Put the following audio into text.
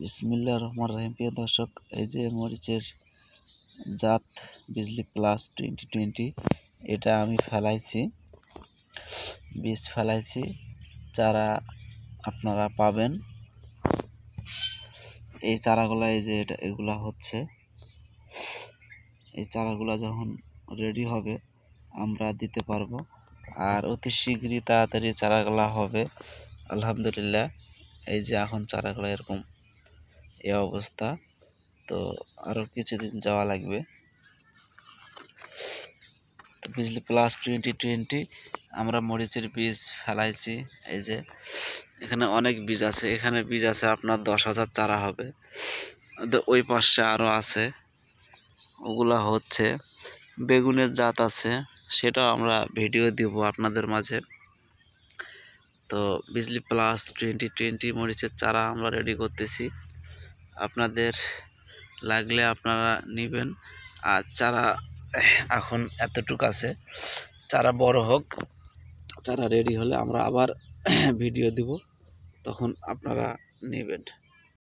বিসমিল্লাহির রহমানির রহিম। প্রিয় দর্শক, এই যে মরিচের জাত বিজলি প্লাস 2020 এটা আমি ফেলাইছি, বীজ ফেলাইছি, চারা আপনারা পাবেন। এই চারাগুলা এই যে এগুলা হচ্ছে, এই চারাগুলা যখন রেডি হবে আমরা দিতে পারবো, আর অতি শীঘ্রই তাড়াতাড়ি চারাগুলা হবে আলহামদুলিল্লাহ। এই যে এখন চারাগুলা এরকম এই অবস্থা, তো আরও কিছুদিন যাওয়া লাগবে। তো বিজলি প্লাস 2020 আমরা মরিচের বীজ ফেলাইছি। এই যে এখানে অনেক বীজ আছে, এখানে বীজ আছে আপনার 10,000 চারা হবে। ওই পাশে আরও আছে, ওগুলা হচ্ছে। বেগুনের জাত আছে, সেটাও আমরা ভিডিও দিব আপনাদের মাঝে। তো বিজলি প্লাস 2020 মরিচের চারা আমরা রেডি করতেছি, আপনাদের লাগলে আপনারা নেবেন। আর চারা এখন এতটুকু আছে, চারা বড় হোক, চারা রেডি হলে আমরা আবার ভিডিও দিব, তখন আপনারা নেবেন।